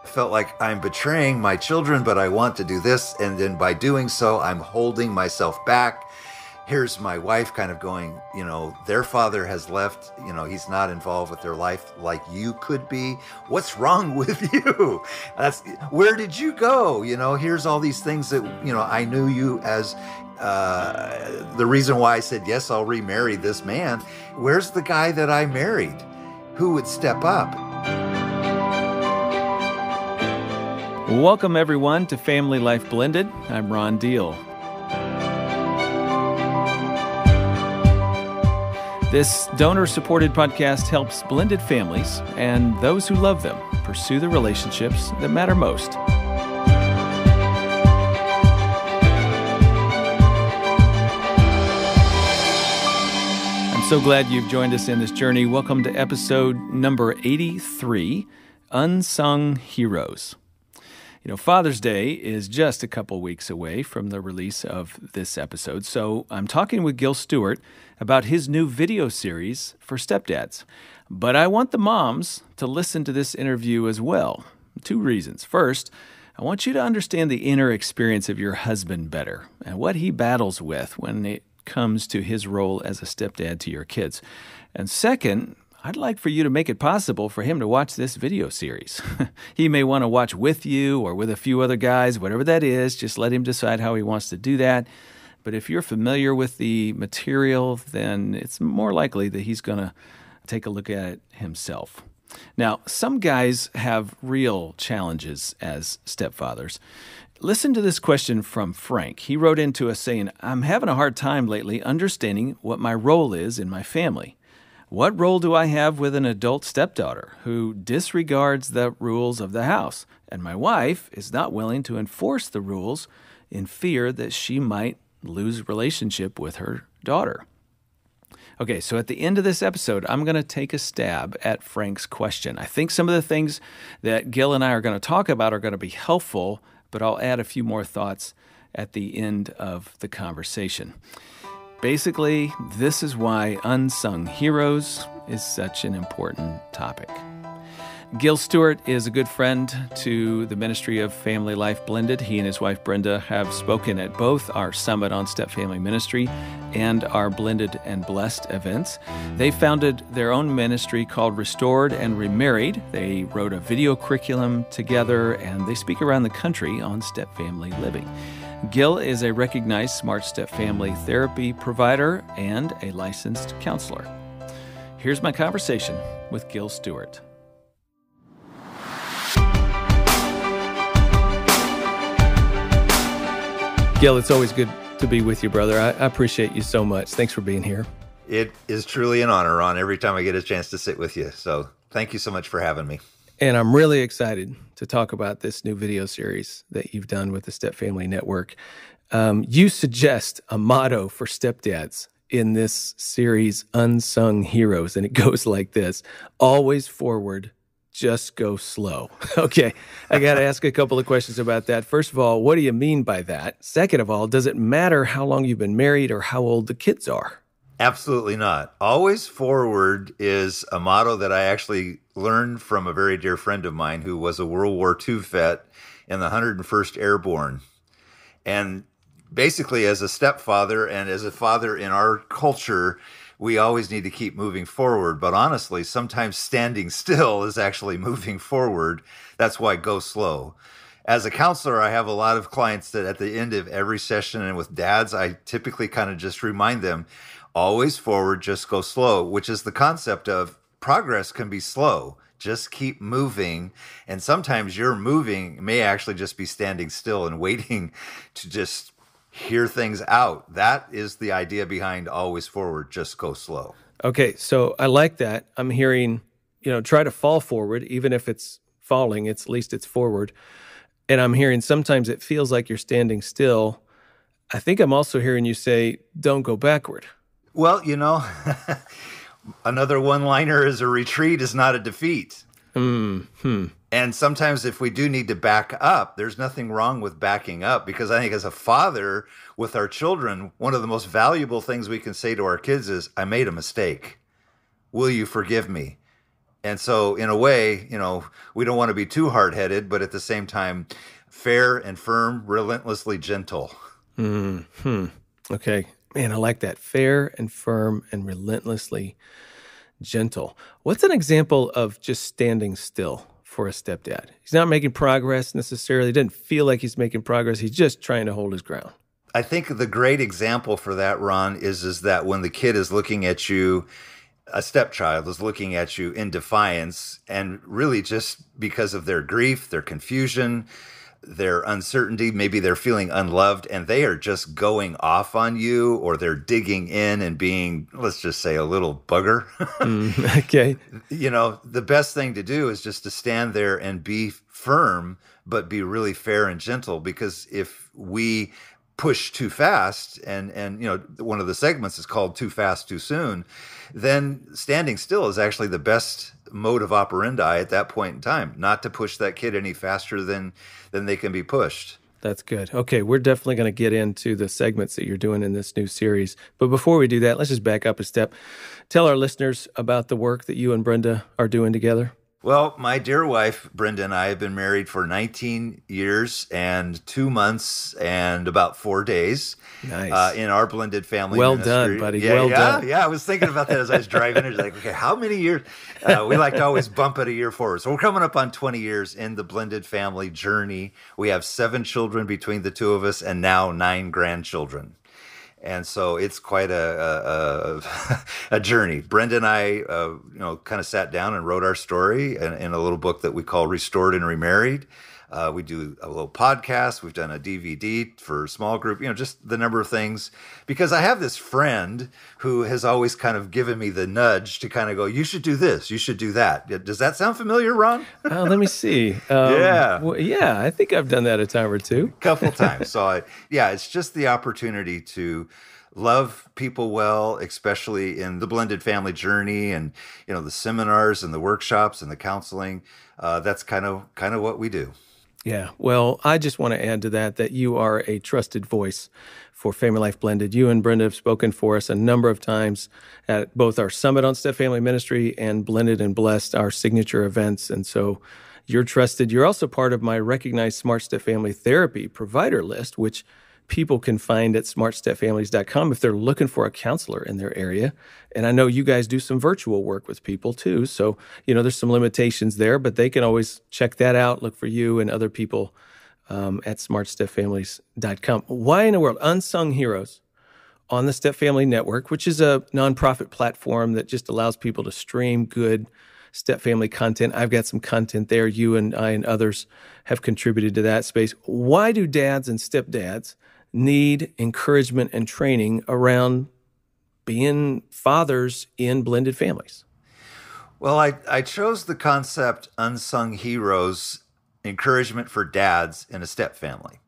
felt like I'm betraying my children, but I want to do this. And then by doing so, I'm holding myself back. Here's my wife kind of going, their father has left, he's not involved with their life like you could be. What's wrong with you? Where did you go? Here's all these things that, I knew you as the reason why I said, yes, I'll remarry this man. Where's the guy that I married? Who would step up? Welcome, everyone, to Family Life Blended. I'm Ron Deal. This donor-supported podcast helps blended families and those who love them pursue the relationships that matter most. I'm so glad you've joined us in this journey. Welcome to episode number 83, Unsung Heroes. Father's Day is just a couple weeks away from the release of this episode, so I'm talking with Gil Stuart about his new video series for stepdads. But I want the moms to listen to this interview as well. 2 reasons. First, I want you to understand the inner experience of your husband better and what he battles with when it comes to his role as a stepdad to your kids. And second, I'd like for you to make it possible for him to watch this video series. He may want to watch with you or with a few other guys, whatever that is. Just let him decide how he wants to do that. But if you're familiar with the material, then it's more likely that he's going to take a look at it himself. Now, some guys have real challenges as stepfathers. Listen to this question from Frank. He wrote into us saying, I'm having a hard time lately understanding what my role is in my family. What role do I have with an adult stepdaughter who disregards the rules of the house? And my wife is not willing to enforce the rules in fear that she might lose relationship with her daughter. Okay, so at the end of this episode, I'm going to take a stab at Frank's question. I think some of the things that Gil and I are going to talk about are going to be helpful, but I'll add a few more thoughts at the end of the conversation. Basically, this is why Unsung Heroes is such an important topic. Gil Stuart is a good friend to the ministry of Family Life Blended. He and his wife Brenda have spoken at both our Summit on Step Family Ministry and our Blended and Blessed events. They founded their own ministry called Restored and Remarried. They wrote a video curriculum together, and they speak around the country on step family living. Gil is a recognized Smart Step Family therapy provider and a licensed counselor. Here's my conversation with Gil Stuart. Gil, it's always good to be with you, brother. I appreciate you so much. Thanks for being here. It is truly an honor, Ron, every time I get a chance to sit with you. So thank you so much for having me. And I'm really excited to talk about this new video series that you've done with the Step Family Network. You suggest a motto for stepdads in this series, Unsung Heroes, and it goes like this: always forward, just go slow. Okay, I got to ask a couple of questions about that. First of all, what do you mean by that? Second of all, does it matter how long you've been married or how old the kids are? Absolutely not. Always forward is a motto that I actually learned from a very dear friend of mine who was a World War II vet in the 101st Airborne. And basically, as a stepfather and as a father in our culture, we always need to keep moving forward. But honestly, sometimes standing still is actually moving forward. That's why go slow. As a counselor, I have a lot of clients that at the end of every session, and with dads, I typically kind of just remind them, always forward, just go slow, which is the concept of progress can be slow. Just keep moving. And sometimes your moving may actually just be standing still and waiting to just hear things out. That is the idea behind always forward, just go slow. Okay, so I like that. I'm hearing, try to fall forward, even if it's falling, at least it's forward. And I'm hearing sometimes it feels like you're standing still. I think I'm also hearing you say, don't go backward. Well, another one-liner is a retreat is not a defeat. Mm-hmm. And sometimes if we do need to back up, there's nothing wrong with backing up, because I think as a father with our children, one of the most valuable things we can say to our kids is, I made a mistake. Will you forgive me? And so, in a way, we don't want to be too hard-headed, but at the same time, fair and firm, relentlessly gentle. Okay. Man, I like that. Fair and firm and relentlessly gentle. What's an example of just standing still for a stepdad? He's not making progress necessarily. He doesn't feel like he's making progress. He's just trying to hold his ground. I think the great example for that, Ron, is that when the kid is looking at you, a stepchild is looking at you in defiance, and really just because of their grief, their confusion, their uncertainty, maybe they're feeling unloved, and they are just going off on you, or they're digging in and being, let's just say, a little bugger. Okay. The best thing to do is just to stand there and be firm, but be really fair and gentle, because if we push too fast, and one of the segments is called Too Fast, Too Soon, then standing still is actually the best mode of operandi at that point in time, not to push that kid any faster than they can be pushed. That's good. Okay, we're definitely going to get into the segments that you're doing in this new series. But before we do that, let's just back up a step. Tell our listeners about the work that you and Brenda are doing together. Well, my dear wife, Brenda, and I have been married for 19 years and 2 months and about 4 days. Nice. In our blended family well ministry. Done, buddy. Yeah, well done. Yeah, I was thinking about that as I was driving. It's like, okay, how many years? We like to always bump it a year forward. So we're coming up on 20 years in the blended family journey. We have 7 children between the two of us, and now 9 grandchildren. And so it's quite a journey. Brenda and I, kind of sat down and wrote our story in a little book that we call Restored and Remarried. We do a little podcast. We've done a DVD for a small group, just the number of things. Because I have this friend who has always kind of given me the nudge to kind of go, you should do this, you should do that. Does that sound familiar, Ron? Let me see. Yeah. Well, yeah, I think I've done that a time or two. Couple times. So, it's just the opportunity to love people well, especially in the blended family journey, and the seminars and the workshops and the counseling. That's kind of what we do. Yeah. Well, I just want to add to that you are a trusted voice for Family Life Blended. You and Brenda have spoken for us a number of times at both our Summit on Step Family Ministry and Blended and Blessed, our signature events. And so you're trusted. You're also part of my recognized Smart Step Family Therapy provider list, which people can find at smartstepfamilies.com if they're looking for a counselor in their area. And I know you guys do some virtual work with people too. So, there's some limitations there, but they can always check that out, look for you and other people at smartstepfamilies.com. Why in the world? Unsung Heroes on the Step Family Network, which is a nonprofit platform that just allows people to stream good step family content. I've got some content there. You and I and others have contributed to that space. Why do dads and stepdads need encouragement and training around being fathers in blended families? Well, I chose the concept Unsung Heroes, encouragement for dads in a step family.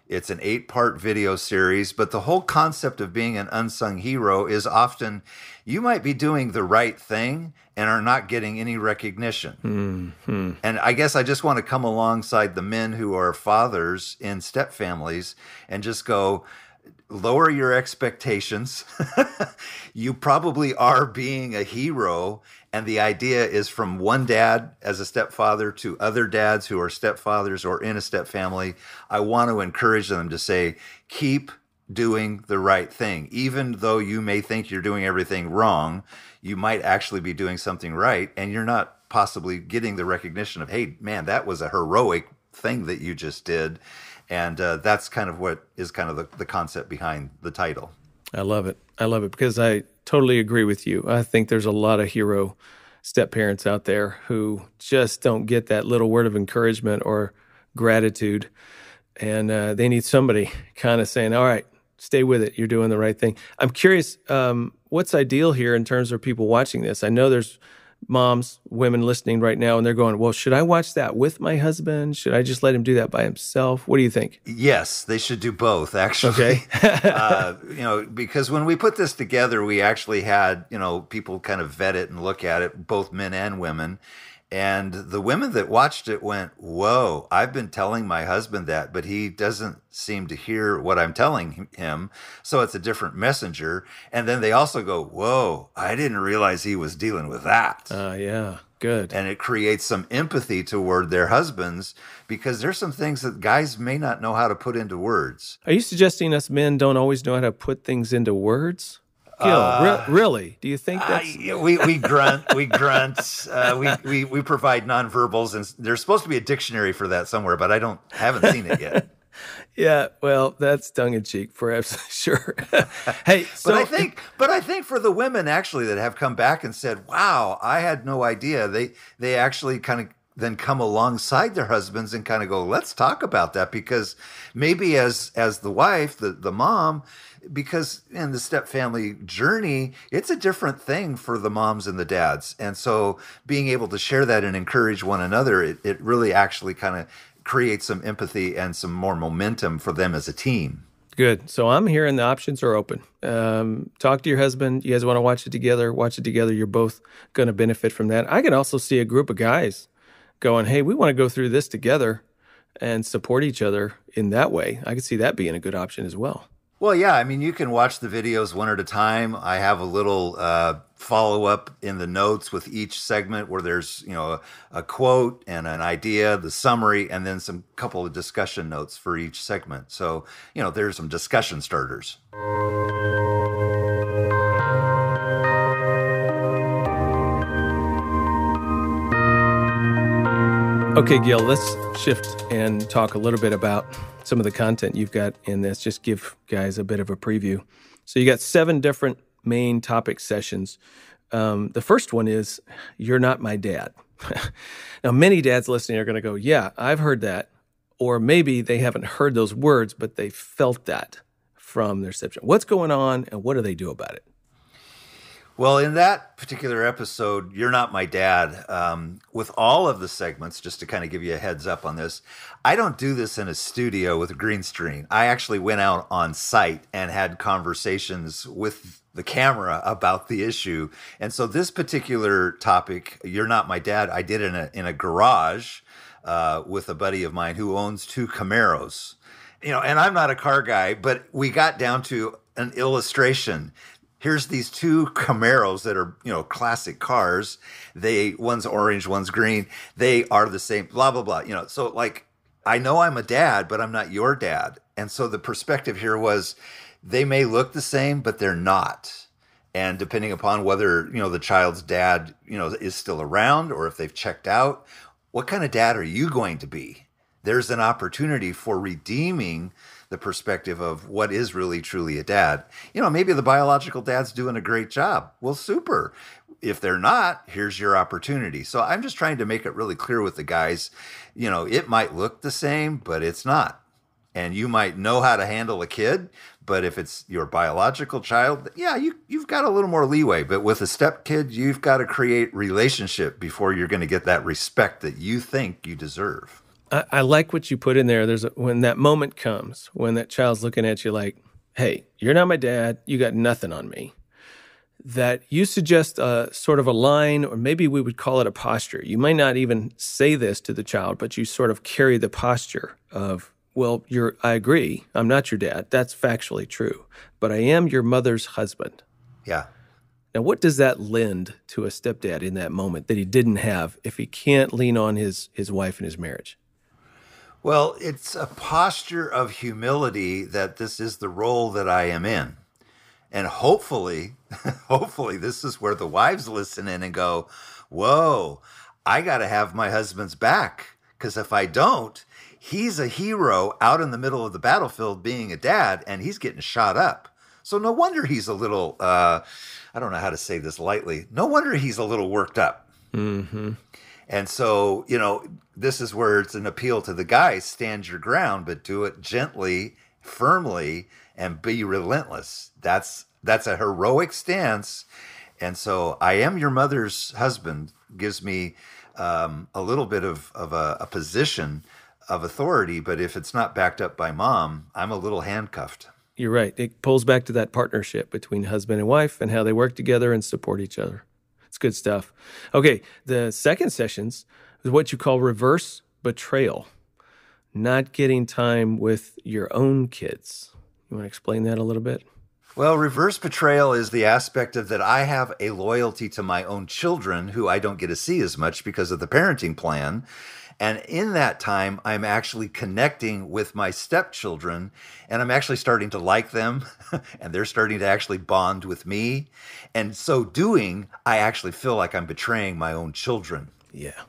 It's an 8-part video series, but the whole concept of being an unsung hero is often you might be doing the right thing and are not getting any recognition. Mm-hmm. And I guess I just want to come alongside the men who are fathers in step families and just go, lower your expectations. You probably are being a hero. And the idea is from one dad as a stepfather to other dads who are stepfathers or in a step family. I want to encourage them to say, keep doing the right thing. Even though you may think you're doing everything wrong, you might actually be doing something right. And you're not possibly getting the recognition of, hey, man, that was a heroic thing that you just did. And that's kind of what is kind of the concept behind the title. I love it. I love it because I totally agree with you. I think there's a lot of hero step parents out there who just don't get that little word of encouragement or gratitude. And they need somebody kind of saying, all right, stay with it. You're doing the right thing. I'm curious, what's ideal here in terms of people watching this? I know there's moms, women listening right now, and they're going, well, should I watch that with my husband? Should I just let him do that by himself? What do you think? Yes, they should do both, actually. Okay. Because when we put this together, we actually had, people kind of vet it and look at it, both men and women. And the women that watched it went, whoa, I've been telling my husband that, but he doesn't seem to hear what I'm telling him. So it's a different messenger. And then they also go, whoa, I didn't realize he was dealing with that. Yeah. Good. And it creates some empathy toward their husbands, because there's some things that guys may not know how to put into words. Are you suggesting us men don't always know how to put things into words? Gil, really? Do you think that's... We grunt, we provide nonverbals, and there's supposed to be a dictionary for that somewhere, but haven't seen it yet. Yeah, well, that's tongue in cheek, perhaps. Sure. Hey, so but I think for the women actually that have come back and said, "Wow, I had no idea." They actually kind of then come alongside their husbands and kind of go, "Let's talk about that," because maybe as the wife, the mom, because in the step family journey, it's a different thing for the moms and the dads, and so being able to share that and encourage one another, it really actually kind of create some empathy and some more momentum for them as a team. Good. So I'm hearing the options are open. Talk to your husband. You guys want to watch it together? Watch it together. You're both going to benefit from that. I can also see a group of guys going, hey, we want to go through this together and support each other in that way. I could see that being a good option as well. Well, yeah, I mean, you can watch the videos one at a time. I have a little follow-up in the notes with each segment where there's, a quote and an idea, the summary, and then some couple of discussion notes for each segment. So, there's some discussion starters. Okay, Gil, let's shift and talk a little bit about some of the content you've got in this. Just give guys a bit of a preview. So you got 7 different main topic sessions. The first one is, "You're Not My Dad." Now, many dads listening are going to go, yeah, I've heard that. Or maybe they haven't heard those words, but they felt that from their stepchild. What's going on, and what do they do about it? Well, in that particular episode, "You're Not My Dad," with all of the segments, just to kind of give you a heads up on this, I don't do this in a studio with a green screen. I actually went out on site and had conversations with the camera about the issue. And so this particular topic, "You're Not My Dad," I did in a garage with a buddy of mine who owns 2 Camaros. And I'm not a car guy, but we got down to an illustration. Here's these 2 Camaros that are, classic cars. One's orange, one's green. They are the same, blah, blah, blah. So I know I'm a dad, but I'm not your dad. And so the perspective here was, they may look the same, but they're not. And depending upon whether, the child's dad, is still around, or if they've checked out, what kind of dad are you going to be? There's an opportunity for redeeming the perspective of what is really truly a dad. Maybe the biological dad's doing a great job. Well, super. If they're not, here's your opportunity. So I'm just trying to make it really clear with the guys, it might look the same, but it's not. And you might know how to handle a kid, but if it's your biological child, yeah, you've got a little more leeway. But with a step kid, you've got to create relationship before you're going to get that respect that you think you deserve. I like what you put in there. When that moment comes, when that child's looking at you like, hey, you're not my dad, you got nothing on me, that you suggest a sort of a line, or maybe we would call it a posture. You might not even say this to the child, but you sort of carry the posture of, well, I agree, I'm not your dad. That's factually true, but I am your mother's husband. Yeah. Now, what does that lend to a stepdad in that moment that he didn't have if he can't lean on his wife in his marriage? Well, it's a posture of humility that this is the role that I am in. And hopefully this is where the wives listen in and go, whoa, I got to have my husband's back. Because if I don't, he's a hero out in the middle of the battlefield being a dad, and he's getting shot up. So no wonder he's a little, I don't know how to say this lightly, no wonder he's a little worked up. Mm-hmm. And so, this is where it's an appeal to the guys: stand your ground, but do it gently, firmly, and be relentless. That's a heroic stance. And so, I am your mother's husband gives me a little bit of a position of authority, but if it's not backed up by mom, I'm a little handcuffed. You're right. It pulls back to that partnership between husband and wife and how they work together and support each other. It's good stuff. Okay, the second sessions is what you call reverse betrayal, not getting time with your own kids. You want to explain that a little bit? Well, reverse betrayal is the aspect of that I have a loyalty to my own children who I don't get to see as much because of the parenting plan. And in that time, I'm actually connecting with my stepchildren and I'm actually starting to like them and they're starting to actually bond with me. And so doing, I actually feel like I'm betraying my own children. Yeah.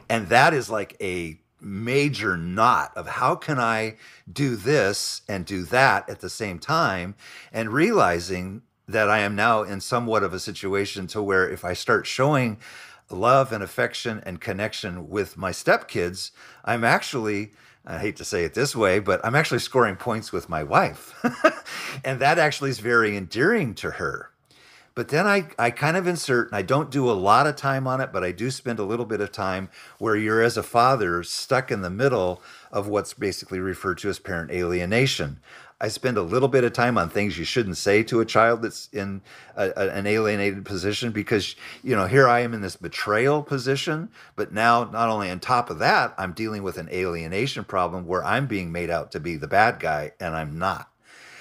And that is like a major knot of how can I do this and do that at the same time, and realizing that I am now in somewhat of a situation to where if I start showing love and affection and connection with my stepkids, I'm actually, I hate to say it this way, but I'm actually scoring points with my wife. And that actually is very endearing to her. But then I kind of insert, and I don't do a lot of time on it, but I do spend a little bit of time where you're, as a father, stuck in the middle of what's basically referred to as parent alienation. I spend a little bit of time on things you shouldn't say to a child that's in an alienated position because, here I am in this betrayal position, but now not only on top of that, I'm dealing with an alienation problem where I'm being made out to be the bad guy and I'm not.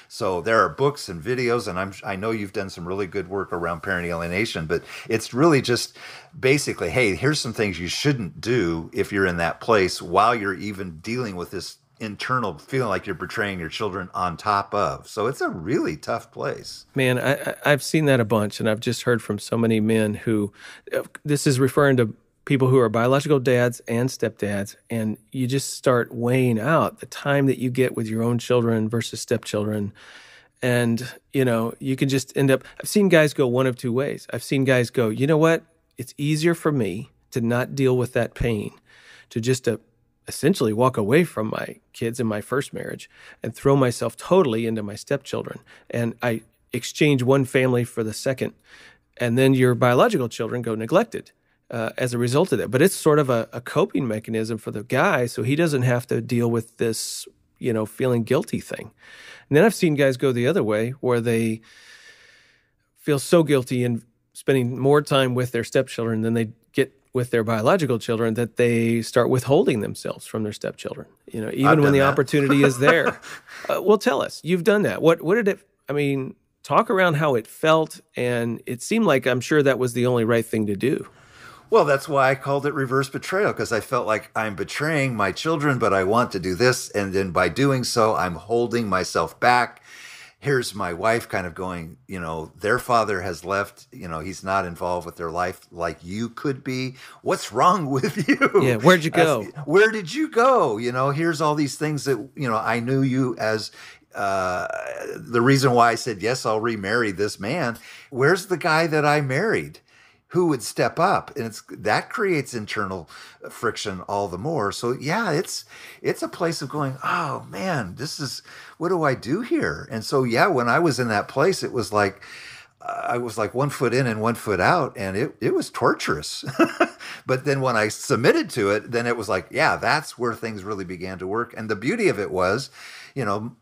So there are books and videos, and I know you've done some really good work around parent alienation, but it's really just basically, hey, here's some things you shouldn't do if you're in that place while you're even dealing with this internal feeling like you're betraying your children on top of. So it's a really tough place. Man, I've seen that a bunch, and I've just heard from so many men who, this is referring to people who are biological dads and stepdads, and you just start weighing out the time that you get with your own children versus stepchildren. And, you can just end up, I've seen guys go one of two ways. I've seen guys go, you know what? It's easier for me to not deal with that pain, to just essentially walk away from my kids in my first marriage and throw myself totally into my stepchildren. And I exchange one family for the second. And then your biological children go neglected as a result of that. But it's sort of a coping mechanism for the guy so he doesn't have to deal with this, feeling guilty thing. And then I've seen guys go the other way where they feel so guilty in spending more time with their stepchildren than they get with their biological children that they start withholding themselves from their stepchildren, even when the opportunity is there. Well, tell us, you've done that. What did it, talk around how it felt, and it seemed like I'm sure that was the only right thing to do. Well, that's why I called it reverse betrayal, because I felt like I'm betraying my children, but I want to do this. And then by doing so, I'm holding myself back. Here's my wife kind of going, their father has left, he's not involved with their life like you could be. What's wrong with you? Yeah, where'd you go? Where did you go? Here's all these things that, I knew you as the reason why I said, yes, I'll remarry this man. Where's the guy that I married? Who would step up? And that creates internal friction all the more. So yeah, it's a place of going, oh man, what do I do here? And so yeah, when I was in that place, it was like I was like 1 foot in and 1 foot out, and it was torturous. But then when I submitted to it, then it was like, yeah, that's where things really began to work. And the beauty of it was,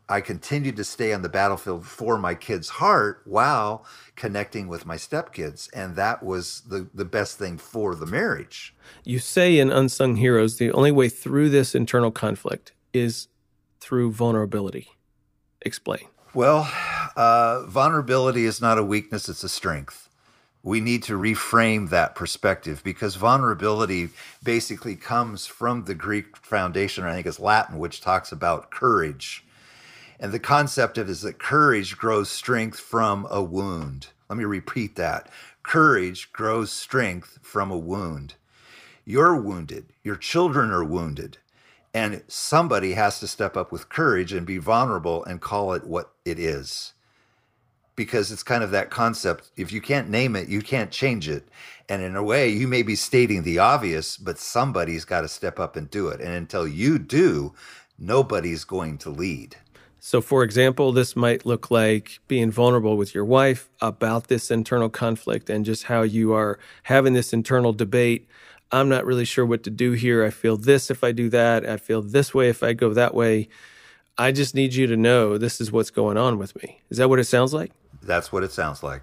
I continued to stay on the battlefield for my kid's heart while connecting with my stepkids. And that was the best thing for the marriage. You say in Unsung Heroes, the only way through this internal conflict is through vulnerability. Explain. Well, vulnerability is not a weakness, it's a strength. We need to reframe that perspective because vulnerability basically comes from the Greek foundation, or I think it's Latin, which talks about courage. And the concept of it is that courage grows strength from a wound. Let me repeat that. Courage grows strength from a wound. You're wounded. Your children are wounded. And somebody has to step up with courage and be vulnerable and call it what it is. Because it's kind of that concept. If you can't name it, you can't change it. And in a way, you may be stating the obvious, but somebody's got to step up and do it. And until you do, nobody's going to lead. So, for example, this might look like being vulnerable with your wife about this internal conflict and just how you are having this internal debate. I'm not really sure what to do here. I feel this if I do that. I feel this way if I go that way. I just need you to know this is what's going on with me. Is that what it sounds like? That's what it sounds like.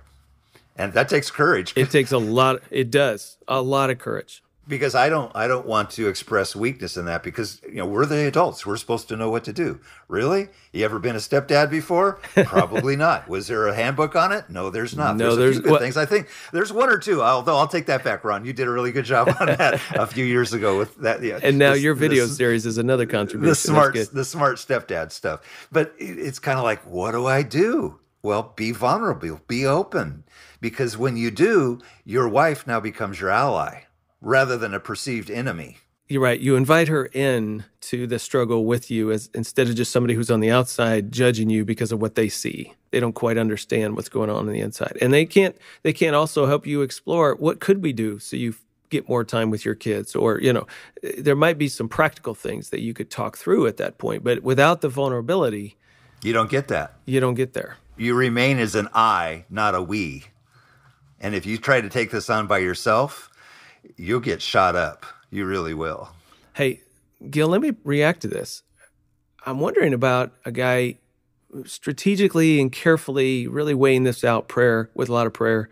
And that takes courage. It takes a lot. It does. A lot of courage. Because I don't want to express weakness in that, because we're the adults. We're supposed to know what to do. Really? You ever been a stepdad before? Probably not. Was there a handbook on it? No, there's not. No, there's a few good things. I think there's one or two. Although I'll take that back, Ron. You did a really good job on that a few years ago with that. Yeah. And now your video series is another contribution. The smart stepdad stuff. But it's kind of like, what do I do? Well, be vulnerable, be open, because when you do, your wife now becomes your ally rather than a perceived enemy. You're right. You invite her in to the struggle with you, as instead of just somebody who's on the outside judging you because of what they see. They don't quite understand what's going on the inside. And they can't also help you explore, what could we do so you get more time with your kids? Or, there might be some practical things that you could talk through at that point. But without the vulnerability, you don't get that. You don't get there. You remain as an I, not a we. And if you try to take this on by yourself, you'll get shot up. You really will. Hey, Gil, let me react to this. I'm wondering about a guy strategically and carefully really weighing this out, with a lot of prayer.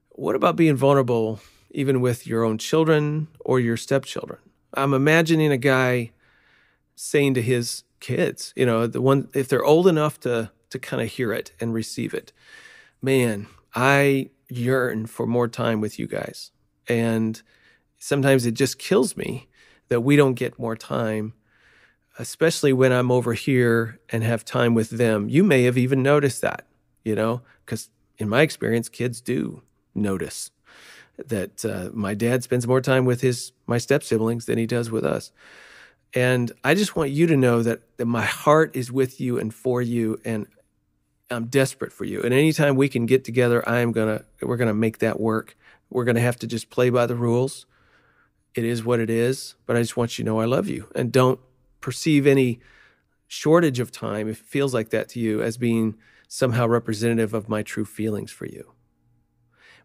What about being vulnerable even with your own children or your stepchildren? I'm imagining a guy saying to his kids, if they're old enough to kind of hear it and receive it, man, I yearn for more time with you guys. And sometimes it just kills me that we don't get more time, especially when I'm over here and have time with them. You may have even noticed that, because in my experience, kids do notice that my dad spends more time with my step-siblings than he does with us. And I just want you to know that my heart is with you and for you, and I'm desperate for you. And anytime we can get together, we're gonna make that work. We're gonna have to just play by the rules. It is what it is, but I just want you to know I love you, and don't perceive any shortage of time, if it feels like that to you, as being somehow representative of my true feelings for you.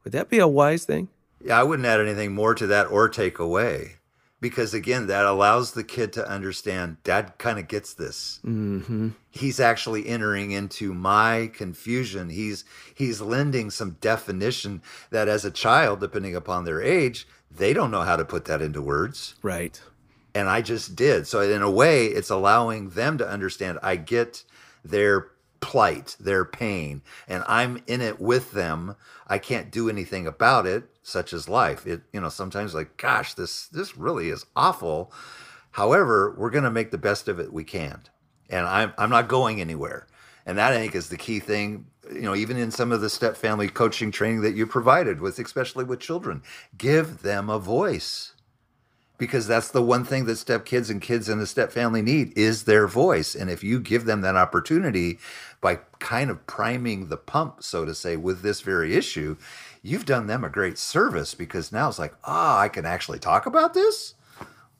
Would that be a wise thing? Yeah, I wouldn't add anything more to that or take away. Because again, that allows the kid to understand, Dad kind of gets this. Mm-hmm. He's actually entering into my confusion. He's lending some definition that as a child, depending upon their age, they don't know how to put that into words. Right. And I just did. So in a way, it's allowing them to understand, I get their plight, their pain, and I'm in it with them. I can't do anything about it, such as life. Sometimes like, gosh, this really is awful. However, we're going to make the best of it we can. And I'm not going anywhere. And that, I think, is the key thing, even in some of the step family coaching training that you provided with, especially with children, give them a voice. Because that's the one thing that step kids and kids in the step family need, is their voice. And if you give them that opportunity by kind of priming the pump, so to say, with this very issue, you've done them a great service, because now it's like, I can actually talk about this?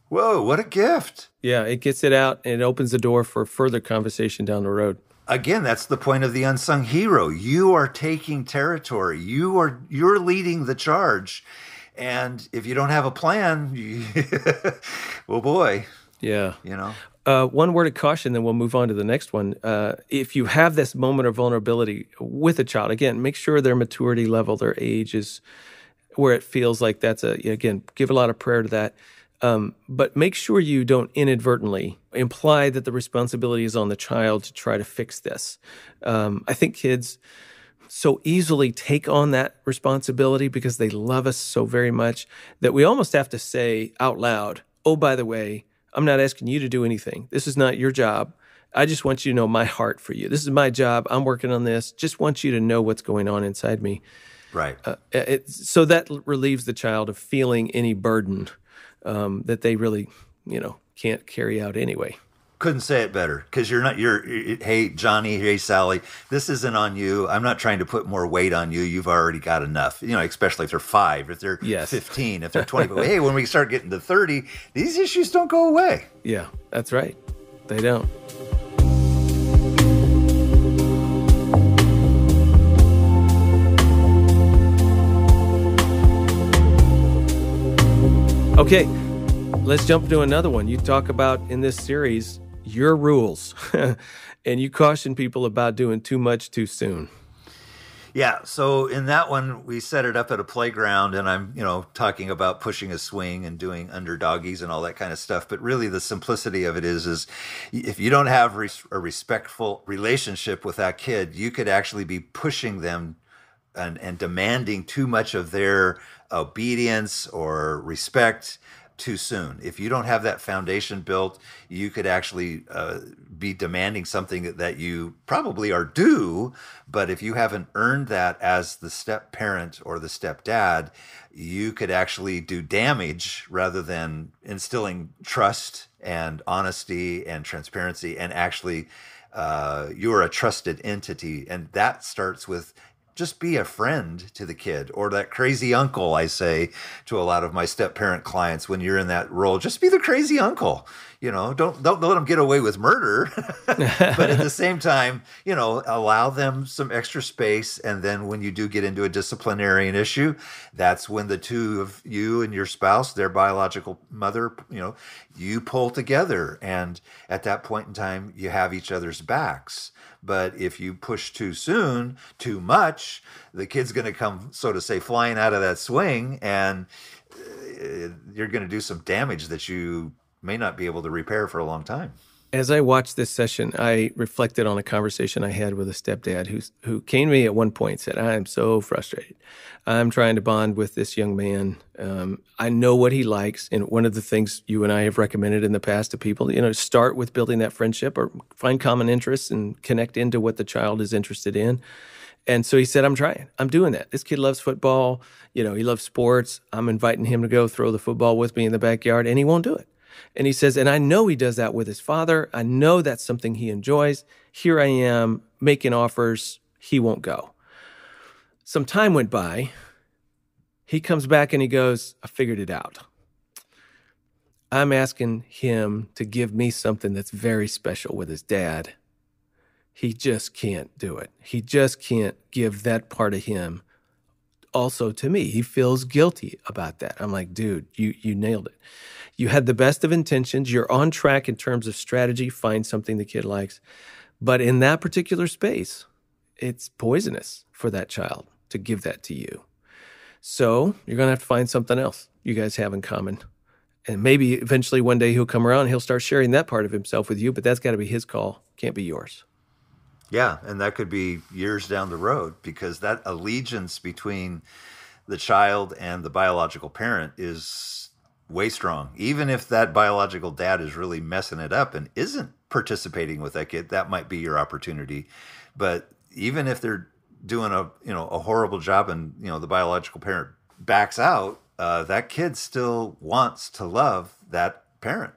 Whoa, what a gift. Yeah, it gets it out and it opens the door for further conversation down the road. Again, that's the point of the unsung hero. You are taking territory. You're leading the charge. And if you don't have a plan, well, boy. Yeah. One word of caution, then we'll move on to the next one. If you have this moment of vulnerability with a child, again, make sure their maturity level, their age is where it feels like that's again, give a lot of prayer to that. But make sure you don't inadvertently imply that the responsibility is on the child to try to fix this. I think kids so easily take on that responsibility because they love us so very much that we almost have to say out loud, oh, by the way, I'm not asking you to do anything. This is not your job. I just want you to know my heart for you. This is my job. I'm working on this. Just want you to know what's going on inside me. Right. So that relieves the child of feeling any burden that they really, can't carry out anyway. Couldn't say it better, because hey, Johnny, hey, Sally, this isn't on you. I'm not trying to put more weight on you. You've already got enough, especially if they're 5, if they're 15, if they're 20. But hey, when we start getting to 30, these issues don't go away. Yeah, that's right. They don't. Okay, let's jump to another one. You talk about in this series your rules, and you caution people about doing too much too soon. Yeah, so in that one, we set it up at a playground, and I'm, talking about pushing a swing and doing underdoggies and all that kind of stuff. But really, the simplicity of it is if you don't have a respectful relationship with that kid, you could actually be pushing them and demanding too much of their obedience or respect too soon. If you don't have that foundation built, you could actually be demanding something that you probably are due. But if you haven't earned that as the step parent or the stepdad, you could actually do damage rather than instilling trust and honesty and transparency. And actually, you're a trusted entity. And that starts with just be a friend to the kid, or that crazy uncle. I say to a lot of my step parent clients, when you're in that role, just be the crazy uncle. Don't let them get away with murder, but at the same time, allow them some extra space. And then when you do get into a disciplinarian issue, that's when the two of you and your spouse, their biological mother, you pull together. And at that point in time, you have each other's backs. But if you push too soon, too much, the kid's going to come, so to say, flying out of that swing, and you're going to do some damage that you may not be able to repair for a long time. As I watched this session, I reflected on a conversation I had with a stepdad who came to me at one point and said, I'm so frustrated. I'm trying to bond with this young man. I know what he likes. And one of the things you and I have recommended in the past to people, start with building that friendship or find common interests and connect into what the child is interested in. And so he said, I'm trying. I'm doing that. This kid loves football. He loves sports. I'm inviting him to go throw the football with me in the backyard, and he won't do it. And he says, and I know he does that with his father. I know that's something he enjoys. Here I am making offers. He won't go. Some time went by. He comes back and he goes, I figured it out. I'm asking him to give me something that's very special with his dad. He just can't do it. He just can't give that part of him also to me. He feels guilty about that. I'm like, dude, you nailed it. You had the best of intentions. You're on track in terms of strategy. Find something the kid likes. But in that particular space, it's poisonous for that child to give that to you. So you're going to have to find something else you guys have in common. And maybe eventually one day he'll come around and he'll start sharing that part of himself with you, but that's got to be his call. Can't be yours. Yeah, and that could be years down the road, because that allegiance between the child and the biological parent is way strong. Even if that biological dad is really messing it up and isn't participating with that kid, that might be your opportunity. But even if they're doing a horrible job and the biological parent backs out, that kid still wants to love that parent.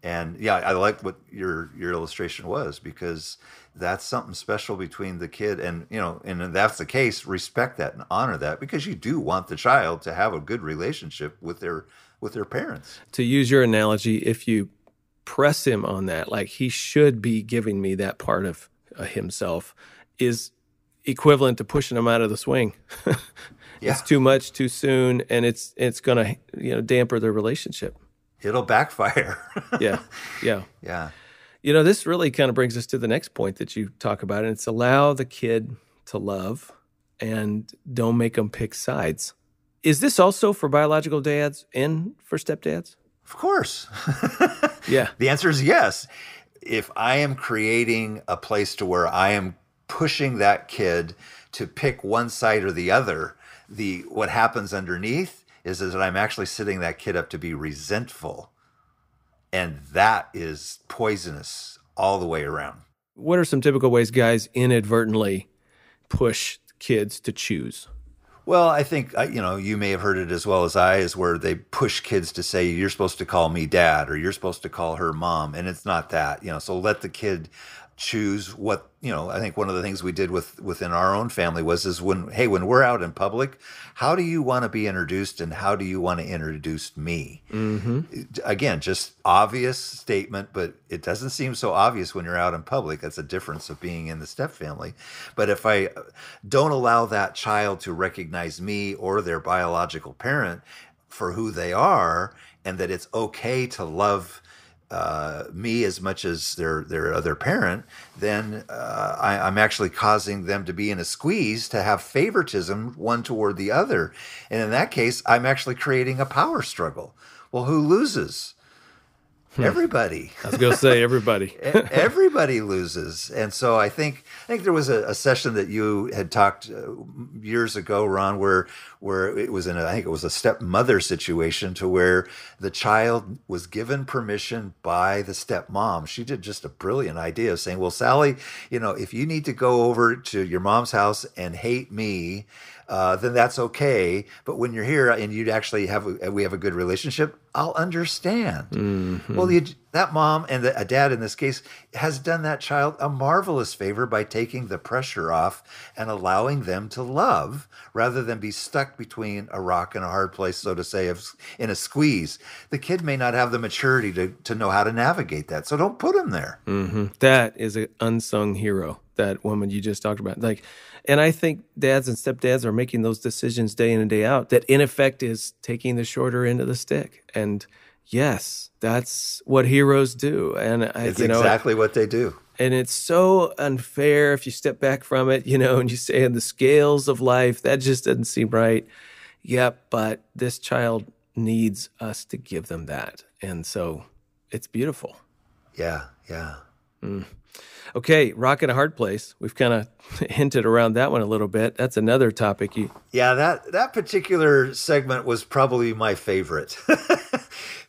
And yeah, I like what your illustration was, because that's something special between the kid and if that's the case, respect that and honor that, because you do want the child to have a good relationship with their parents. To use your analogy, if you press him on that, like he should be giving me that part of himself, is equivalent to pushing him out of the swing. Yeah. It's too much too soon, and it's going to damper their relationship. It'll backfire. Yeah. This really kind of brings us to the next point that you talk about, and it's allow the kid to love and don't make them pick sides. Is this also for biological dads and for stepdads? Of course. Yeah. The answer is yes. If I am creating a place to where I am pushing that kid to pick one side or the other, what happens underneath is that I'm actually setting that kid up to be resentful. And that is poisonous all the way around. What are some typical ways guys inadvertently push kids to choose? Well, I think, you may have heard it as well as I, is where they push kids to say, you're supposed to call me dad, or you're supposed to call her mom. And it's not that, so let the kid choose what, I think one of the things we did within our own family was when we're out in public, how do you want to be introduced and how do you want to introduce me? Mm-hmm. Again, just obvious statement, but it doesn't seem so obvious when you're out in public. That's a difference of being in the step family. But if I don't allow that child to recognize me or their biological parent for who they are, and that it's okay to love me as much as their other parent, then I'm actually causing them to be in a squeeze to have favoritism one toward the other. And in that case, I'm actually creating a power struggle. Well, who loses? Everybody. I was going to say everybody. Everybody loses. And so I think there was a session that you had talked years ago, Ron, where it was I think it was a stepmother situation, to where the child was given permission by the stepmom. She did just a brilliant idea of saying, well, Sally, if you need to go over to your mom's house and hate me, then that's okay. But when you're here and you'd actually we have a good relationship, I'll understand. Mm-hmm. Well, that mom and a dad in this case has done that child a marvelous favor by taking the pressure off and allowing them to love rather than be stuck between a rock and a hard place, so to say, in a squeeze. The kid may not have the maturity to know how to navigate that. So don't put him there. Mm-hmm. That is an unsung hero, that woman you just talked about. And I think dads and stepdads are making those decisions day in and day out that in effect is taking the shorter end of the stick. And yes, that's what heroes do. And it's exactly what they do. And it's so unfair if you step back from it, and you say in the scales of life, that just doesn't seem right. Yep, but this child needs us to give them that. And so it's beautiful. Yeah. Okay, rock in a hard place. We've kind of hinted around that one a little bit. That's another topic. Yeah, that particular segment was probably my favorite.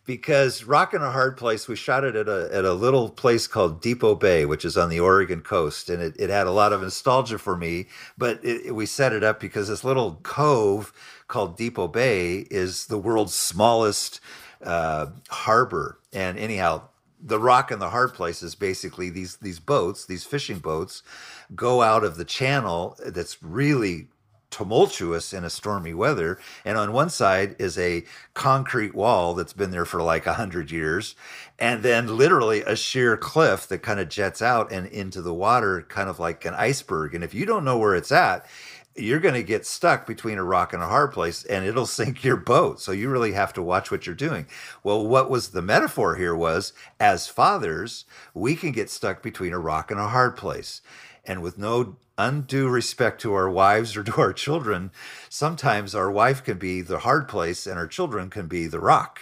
Because Rock in a Hard Place, we shot it at a little place called Depot Bay, which is on the Oregon coast. And it had a lot of nostalgia for me, but we set it up because this little cove called Depot Bay is the world's smallest harbor. And anyhow, the rock in the hard place is basically these boats, these fishing boats, go out of the channel that's really tumultuous in a stormy weather. And on one side is a concrete wall that's been there for like 100 years. And then literally a sheer cliff that kind of jets out and into the water, kind of like an iceberg. And if you don't know where it's at, you're going to get stuck between a rock and a hard place, and it'll sink your boat. So you really have to watch what you're doing. Well, what was the metaphor here was, as fathers, we can get stuck between a rock and a hard place. And with no undue respect to our wives or to our children, sometimes our wife can be the hard place and our children can be the rock.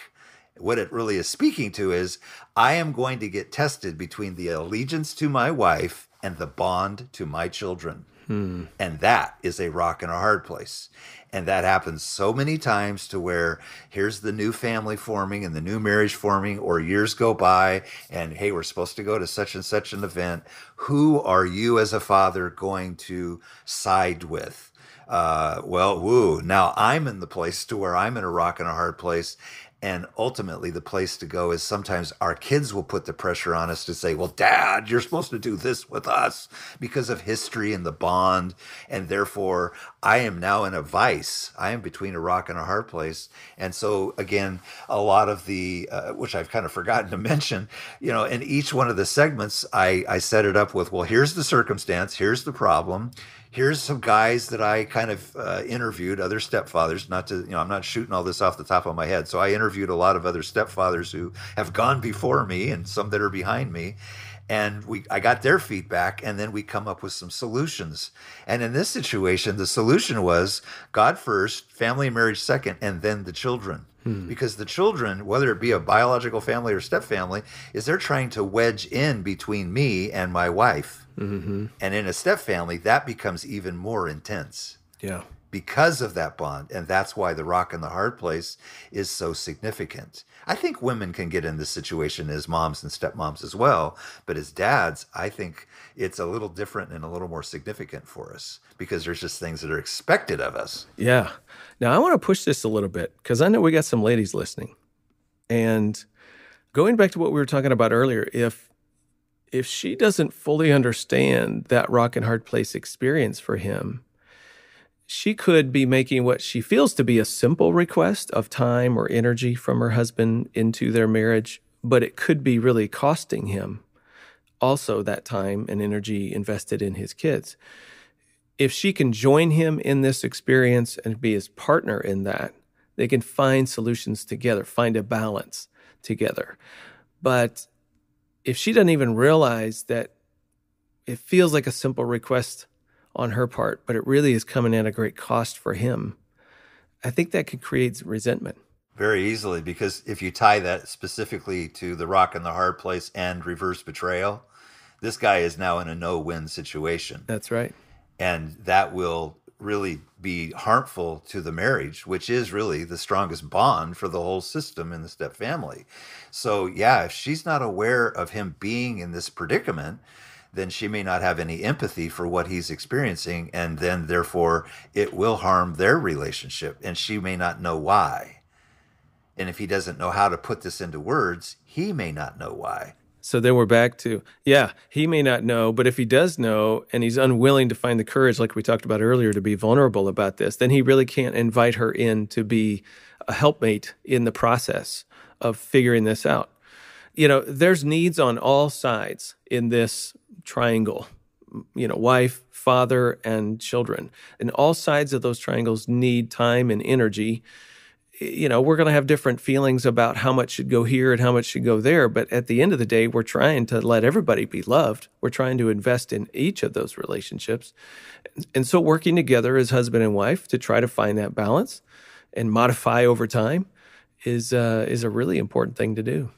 What it really is speaking to is, I am going to get tested between the allegiance to my wife and the bond to my children. And that is a rock and a hard place. And that happens so many times to where here's the new family forming and the new marriage forming, or years go by and, hey, we're supposed to go to such and such an event. Who are you as a father going to side with? Now I'm in the place to where I'm in a rock and a hard place. And ultimately, the place to go is sometimes our kids will put the pressure on us to say, well, Dad, you're supposed to do this with us because of history and the bond. And therefore, I am now in a vice. I am between a rock and a hard place. And so, again, a lot of the, which I've kind of forgotten to mention, in each one of the segments, I set it up with, well, here's the circumstance, here's the problem. Here's some guys that I kind of interviewed, other stepfathers, I'm not shooting all this off the top of my head. So I interviewed a lot of other stepfathers who have gone before me and some that are behind me. And I got their feedback, and then we come up with some solutions. And in this situation, the solution was God first, family and marriage second, and then the children. Because the children, whether it be a biological family or step family, they're trying to wedge in between me and my wife. Mm-hmm. And in a step family, that becomes even more intense. Yeah. Because of that bond. And that's why the rock and the hard place is so significant. I think women can get in this situation as moms and stepmoms as well. But as dads, I think it's a little different and a little more significant for us because there's just things that are expected of us. Yeah. Now, I want to push this a little bit because I know we got some ladies listening. And going back to what we were talking about earlier, if she doesn't fully understand that rock and hard place experience for him, she could be making what she feels to be a simple request of time or energy from her husband into their marriage, but it could be really costing him also that time and energy invested in his kids. If she can join him in this experience and be his partner in that, they can find solutions together, find a balance together. But if she doesn't even realize that it feels like a simple request on her part, but it really is coming at a great cost for him, I think that could create resentment. Very easily, because if you tie that specifically to the rock and the hard place and reverse betrayal, this guy is now in a no-win situation. That's right. And that will really be harmful to the marriage, which is really the strongest bond for the whole system in the step family. So yeah, if she's not aware of him being in this predicament, then she may not have any empathy for what he's experiencing, and then therefore it will harm their relationship, and she may not know why. And if he doesn't know how to put this into words, he may not know why. So then we're back to, he may not know, but if he does know and he's unwilling to find the courage, like we talked about earlier, to be vulnerable about this, then he really can't invite her in to be a helpmate in the process of figuring this out. There's needs on all sides in this triangle, wife, father, and children. And all sides of those triangles need time and energy. We're going to have different feelings about how much should go here and how much should go there. But at the end of the day, we're trying to let everybody be loved. We're trying to invest in each of those relationships. And so working together as husband and wife to try to find that balance and modify over time is a really important thing to do.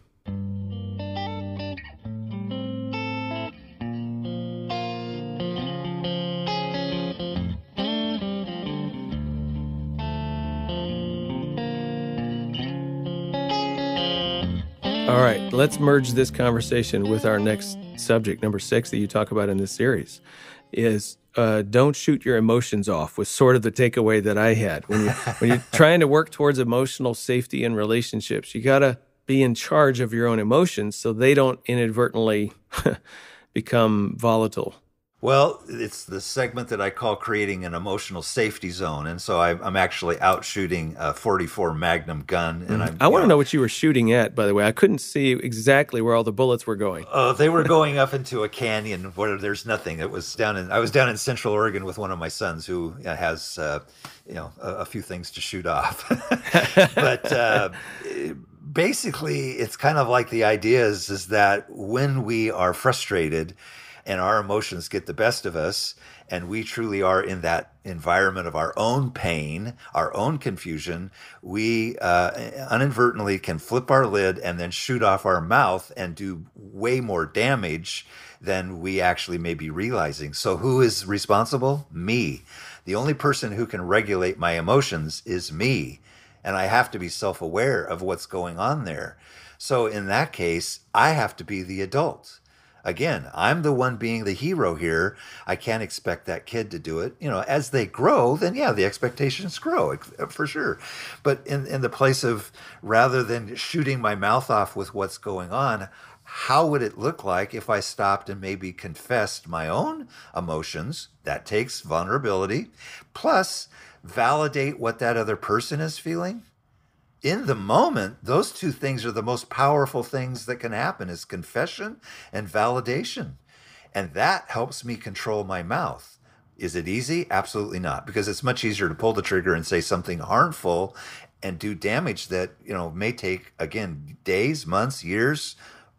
All right, let's merge this conversation with our next subject, number 6, that you talk about in this series, is don't shoot your emotions off, was sort of the takeaway that I had. When you're trying to work towards emotional safety in relationships, you got to be in charge of your own emotions so they don't inadvertently become volatile. Well, it's the segment that I call creating an emotional safety zone. And so I'm actually out shooting a 44 Magnum gun. And I want to know what you were shooting at, by the way. I couldn't see exactly where all the bullets were going. They were going up into a canyon where there's nothing. I was down in Central Oregon with one of my sons who has, a few things to shoot off. But basically, it's kind of like the idea is that when we are frustrated and our emotions get the best of us, and we truly are in that environment of our own pain, our own confusion, we inadvertently can flip our lid and then shoot off our mouth and do way more damage than we actually may be realizing. So who is responsible? Me. The only person who can regulate my emotions is me. And I have to be self-aware of what's going on there. So in that case, I have to be the adult. Again, I'm the one being the hero here. I can't expect that kid to do it. As they grow, then the expectations grow for sure. But in the place of, rather than shooting my mouth off with what's going on, how would it look like if I stopped and maybe confessed my own emotions? That takes vulnerability. Plus, validate what that other person is feeling. In the moment, those two things are the most powerful things that can happen, is confession and validation. And that helps me control my mouth. Is it easy? Absolutely not, because it's much easier to pull the trigger and say something harmful and do damage that, may take, again, days, months, years,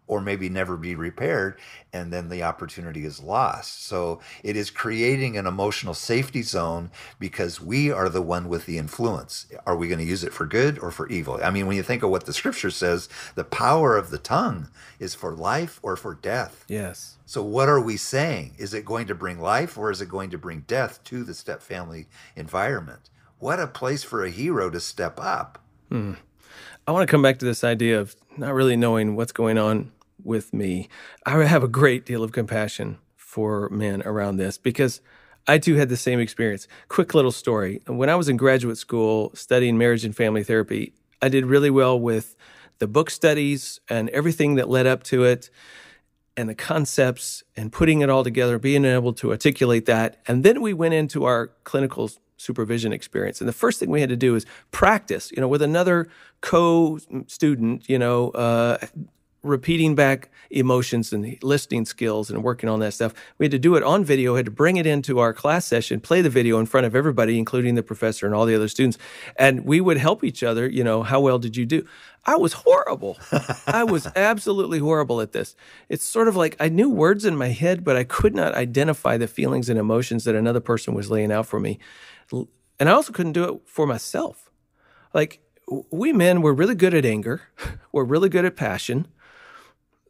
or maybe never be repaired, and then the opportunity is lost. So it is creating an emotional safety zone because we are the one with the influence. Are we going to use it for good or for evil? I mean, when you think of what the scripture says, the power of the tongue is for life or for death. Yes. So what are we saying? Is it going to bring life or is it going to bring death to the step family environment? What a place for a hero to step up. I want to come back to this idea of not really knowing what's going on with me. I have a great deal of compassion for men around this because I too had the same experience. Quick little story. When I was in graduate school studying marriage and family therapy, I did really well with the book studies and everything that led up to it and the concepts and putting it all together, being able to articulate that. And then we went into our clinical supervision experience. And the first thing we had to do is practice, with another co-student, repeating back emotions and listening skills and working on that stuff. We had to do it on video, had to bring it into our class session, play the video in front of everybody, including the professor and all the other students. And we would help each other, how well did you do? I was horrible. I was absolutely horrible at this. It's sort of like I knew words in my head, but I could not identify the feelings and emotions that another person was laying out for me. And I also couldn't do it for myself. Like, we men, we're really good at anger. We're really good at passion.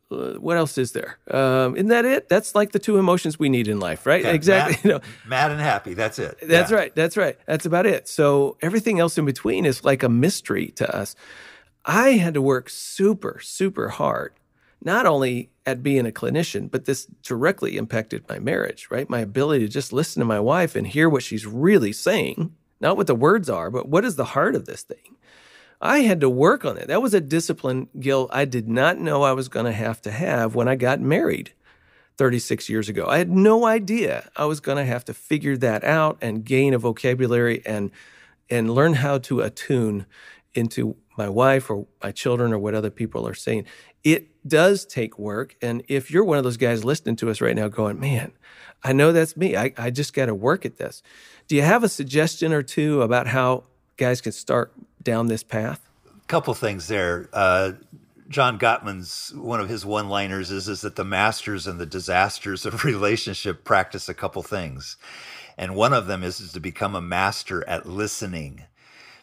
What else is there? Isn't that it? That's like the two emotions we need in life, right? Okay, exactly. Mad and happy. That's it. That's right. That's right. That's about it. So everything else in between is like a mystery to us. I had to work super, super hard, not only at being a clinician, but this directly impacted my marriage, right? My ability to just listen to my wife and hear what she's really saying, not what the words are, but what is the heart of this thing? I had to work on it. That was a discipline, Gil, I did not know I was going to have when I got married 36 years ago. I had no idea I was going to have to figure that out and gain a vocabulary and learn how to attune into my wife or my children or what other people are saying. It does take work. And if you're one of those guys listening to us right now going, man, I know that's me. I just got to work at this. Do you have a suggestion or two about how guys can start down this path? Couple things there. John Gottman's, one of his one-liners is that the masters and the disasters of relationship practice a couple things. And one of them is to become a master at listening.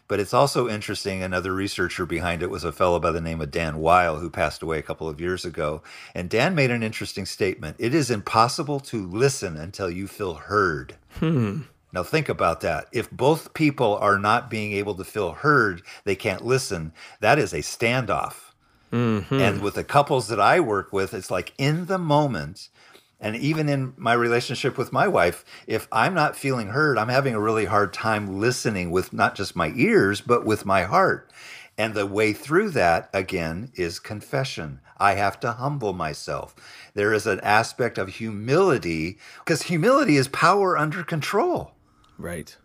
But it's also interesting, another researcher behind it was a fellow by the name of Dan Weil, who passed away a couple of years ago. And Dan made an interesting statement. It is impossible to listen until you feel heard. Now think about that. If both people are not being able to feel heard, they can't listen. That is a standoff. And with the couples that I work with, it's like in the moment, and even in my relationship with my wife, if I'm not feeling heard, I'm having a really hard time listening with not just my ears, but with my heart. And the way through that, again, is confession. I have to humble myself. There is an aspect of humility, because humility is power under control. Right.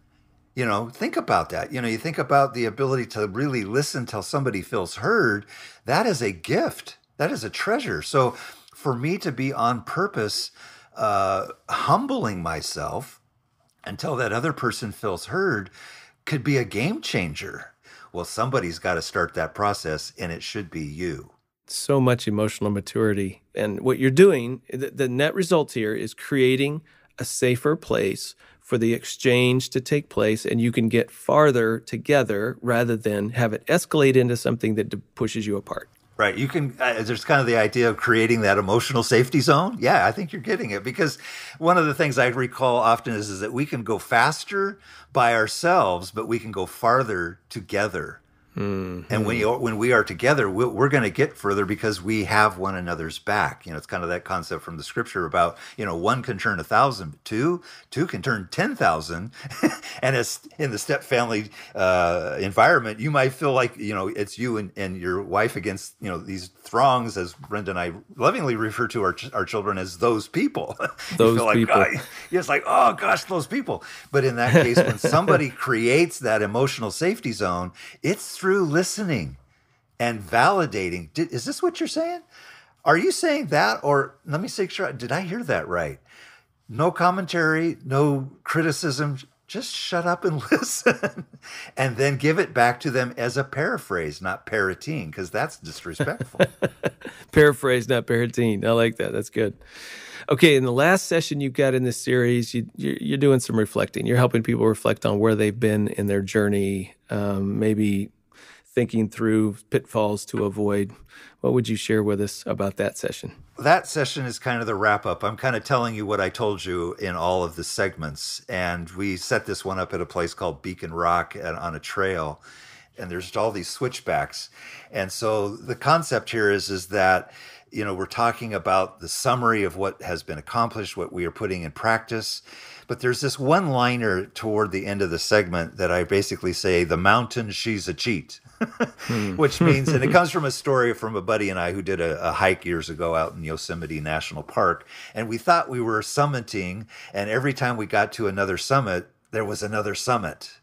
Think about that. You think about the ability to really listen till somebody feels heard. That is a gift. That is a treasure. So for me to be on purpose, humbling myself until that other person feels heard could be a game changer. Well, somebody's got to start that process, and it should be you. So much emotional maturity. And what you're doing, the net result here is creating a safer place for the exchange to take place, and you can get farther together rather than have it escalate into something that pushes you apart. Right. You can, there's kind of the idea of creating that emotional safety zone. Yeah, I think you're getting it, because one of the things I recall often is that we can go faster by ourselves, but we can go farther together. And when we are together, we're going to get further because we have one another's back. It's kind of that concept from the scripture about, one can turn 1,000, two can turn 10,000. And as in the step family environment, you might feel like, it's you and your wife against, these throngs, as Brenda and I lovingly refer to our children as those people. Those people. Like, it's like, oh gosh, those people. But in that case, when somebody creates that emotional safety zone, it's through listening and validating. Is this what you're saying? Are you saying that? Or let me make sure, did I hear that right? No commentary, no criticism, just shut up and listen. And then give it back to them as a paraphrase, not parroting, because that's disrespectful. Paraphrase, not parroting. I like that. That's good. Okay, in the last session you've got in this series, you're doing some reflecting. You're helping people reflect on where they've been in their journey, maybe thinking through pitfalls to avoid. What would you share with us about that session? That session is kind of the wrap up. I'm kind of telling you what I told you in all of the segments. And we set this one up at a place called Beacon Rock on a trail. And there's all these switchbacks. And so the concept here is that, we're talking about the summary of what has been accomplished, what we are putting in practice. But there's this one-liner toward the end of the segment that I basically say, the mountain, she's a cheat. Which means, and it comes from a story from a buddy and I who did a hike years ago out in Yosemite National Park. And we thought we were summiting, and every time we got to another summit, there was another summit.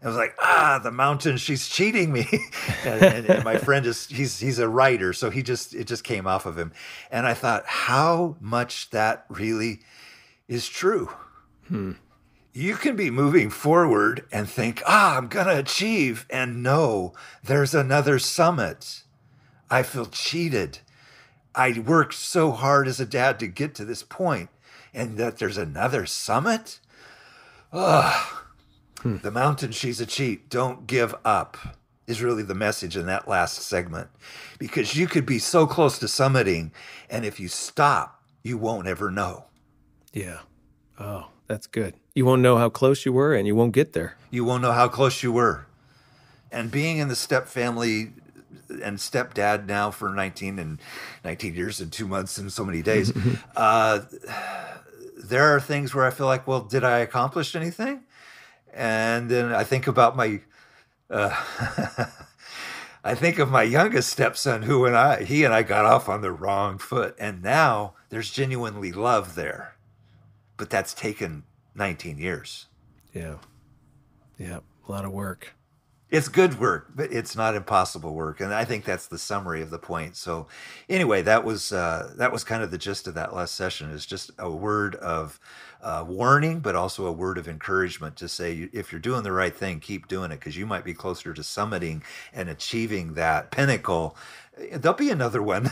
I was like, the mountain, she's cheating me. and my friend he's a writer, so it just came off of him. And I thought how much that really is true. You can be moving forward and think, I'm going to achieve. And no, there's another summit. I feel cheated. I worked so hard as a dad to get to this point, and that there's another summit. The mountain, she's a cheat. Don't give up is really the message in that last segment, because you could be so close to summiting, and if you stop, you won't ever know. Yeah. Oh, that's good. You won't know how close you were, and you won't get there. You won't know how close you were. And being in the step family and stepdad now for 19 years and 2 months and so many days, there are things where I feel like, well, did I accomplish anything? And then I think about my youngest stepson, he and I got off on the wrong foot, and now there's genuinely love there. But that's taken 19 years. Yeah. Yeah. A lot of work. It's good work, but it's not impossible work. And I think that's the summary of the point. So anyway, that was kind of the gist of that last session, is just a word of warning, but also a word of encouragement to say, if you're doing the right thing, keep doing it, because you might be closer to summiting and achieving that pinnacle. There'll be another one.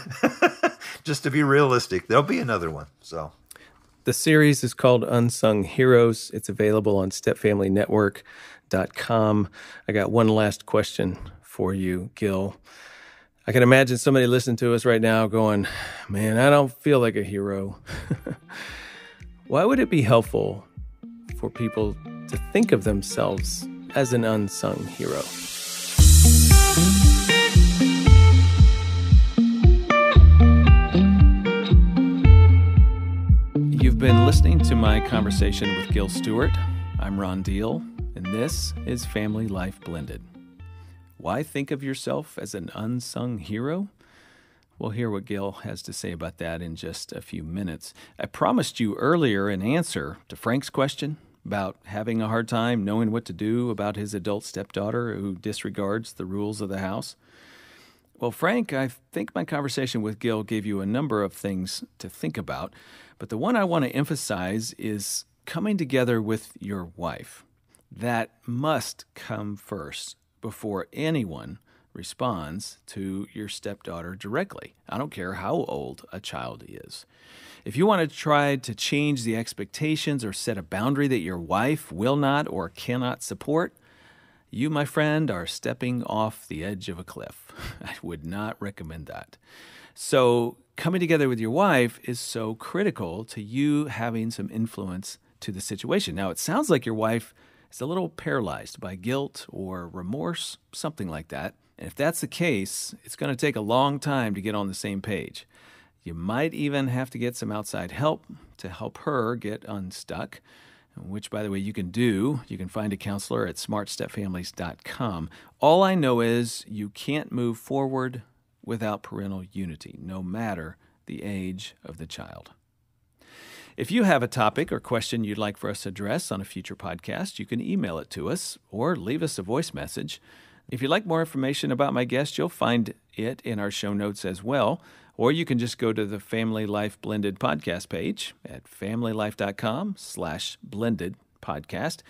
Just to be realistic, there'll be another one. So the series is called Unsung Heroes. It's available on stepfamilynetwork.com. I got one last question for you, Gil. I can imagine somebody listening to us right now going, man, I don't feel like a hero. Why would it be helpful for people to think of themselves as an unsung hero? You've been listening to my conversation with Gil Stuart. I'm Ron Deal, and this is Family Life Blended. Why think of yourself as an unsung hero? We'll hear what Gil has to say about that in just a few minutes. I promised you earlier an answer to Frank's question about having a hard time knowing what to do about his adult stepdaughter who disregards the rules of the house. Well, Frank, I think my conversation with Gil gave you a number of things to think about, but the one I want to emphasize is coming together with your wife. That must come first before anyone responds to your stepdaughter directly. I don't care how old a child is. If you want to try to change the expectations or set a boundary that your wife will not or cannot support, you, my friend, are stepping off the edge of a cliff. I would not recommend that. So coming together with your wife is so critical to you having some influence to the situation. Now, it sounds like your wife is a little paralyzed by guilt or remorse, something like that. And if that's the case, it's going to take a long time to get on the same page. You might even have to get some outside help to help her get unstuck, which, by the way, you can do. You can find a counselor at smartstepfamilies.com. All I know is you can't move forward without parental unity, no matter the age of the child. If you have a topic or question you'd like for us to address on a future podcast, you can email it to us or leave us a voice message. If you'd like more information about my guest, you'll find it in our show notes as well, or you can just go to the Family Life Blended podcast page at familylife.com/blended podcast.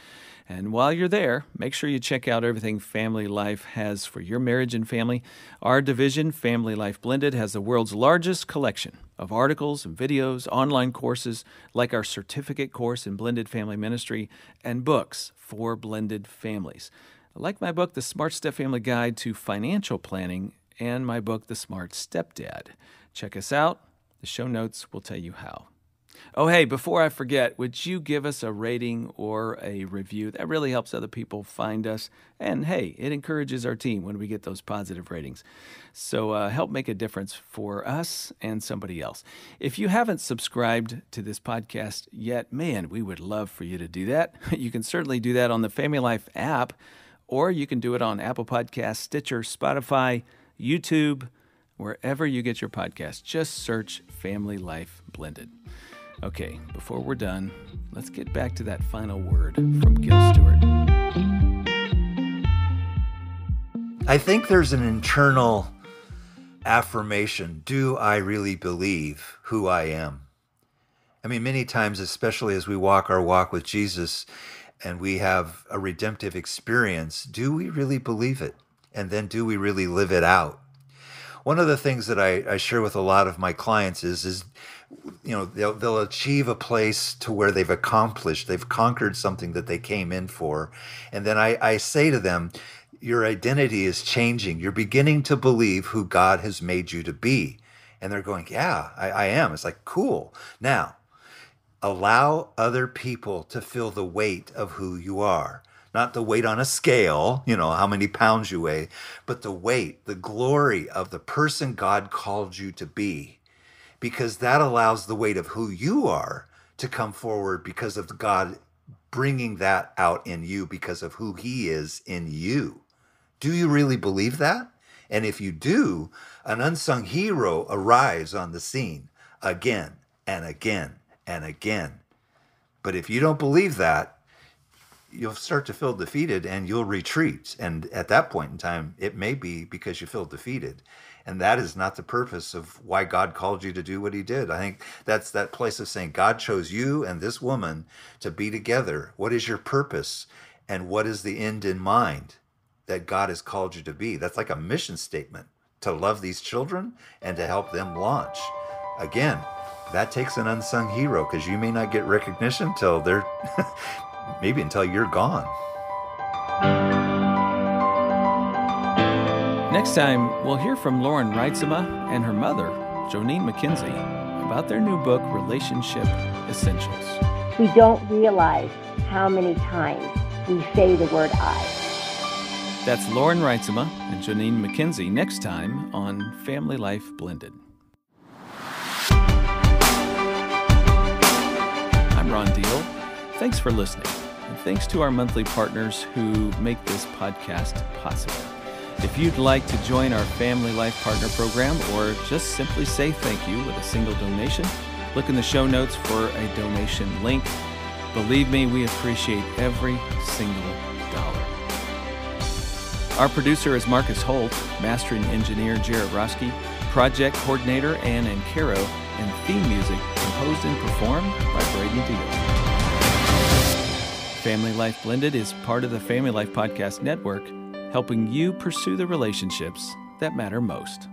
And while you're there, make sure you check out everything Family Life has for your marriage and family. Our division, Family Life Blended, has the world's largest collection of articles and videos, online courses like our certificate course in blended family ministry, and books for blended families. Like my book, The Smart Step Family Guide to Financial Planning, and my book, The Smart Stepdad. Check us out. The show notes will tell you how. Oh, hey, before I forget, would you give us a rating or a review? That really helps other people find us. And hey, it encourages our team when we get those positive ratings. So help make a difference for us and somebody else. If you haven't subscribed to this podcast yet, man, we would love for you to do that. You can certainly do that on the Family Life app, or you can do it on Apple Podcasts, Stitcher, Spotify, YouTube, wherever you get your podcast. Just search Family Life Blended. Okay, before we're done, let's get back to that final word from Gil Stuart. I think there's an internal affirmation. Do I really believe who I am? I mean, many times, especially as we walk our walk with Jesus and we have a redemptive experience, do we really believe it? And then do we really live it out? One of the things that I share with a lot of my clients is they'll achieve a place to where they've conquered something that they came in for. And then I say to them, your identity is changing. You're beginning to believe who God has made you to be. And they're going, yeah, I am. It's like, cool. Now, allow other people to feel the weight of who you are. Not the weight on a scale, how many pounds you weigh, but the weight, the glory of the person God called you to be. Because that allows the weight of who you are to come forward because of God bringing that out in you because of who He is in you. Do you really believe that? And if you do, an unsung hero arrives on the scene again and again and again. But if you don't believe that, you'll start to feel defeated and you'll retreat. And at that point in time, it may be because you feel defeated. And that is not the purpose of why God called you to do what He did. I think that's that place of saying, God chose you and this woman to be together. What is your purpose? And what is the end in mind that God has called you to be? That's like a mission statement, to love these children and to help them launch. Again, that takes an unsung hero, because you may not get recognition till they're, maybe until you're gone. Next time, we'll hear from Lauren Reitzema and her mother, Jonine McKenzie, about their new book, Relationship Essentials. We don't realize how many times we say the word I. That's Lauren Reitzema and Jonine McKenzie next time on Family Life Blended. I'm Ron Deal. Thanks for listening. And thanks to our monthly partners who make this podcast possible. If you'd like to join our Family Life Partner Program or just simply say thank you with a single donation, look in the show notes for a donation link. Believe me, we appreciate every single dollar. Our producer is Marcus Holt, mastering engineer Jared Roski, project coordinator Ann Ancaro, and theme music composed and performed by Braden Deal. Family Life Blended is part of the Family Life Podcast Network, helping you pursue the relationships that matter most.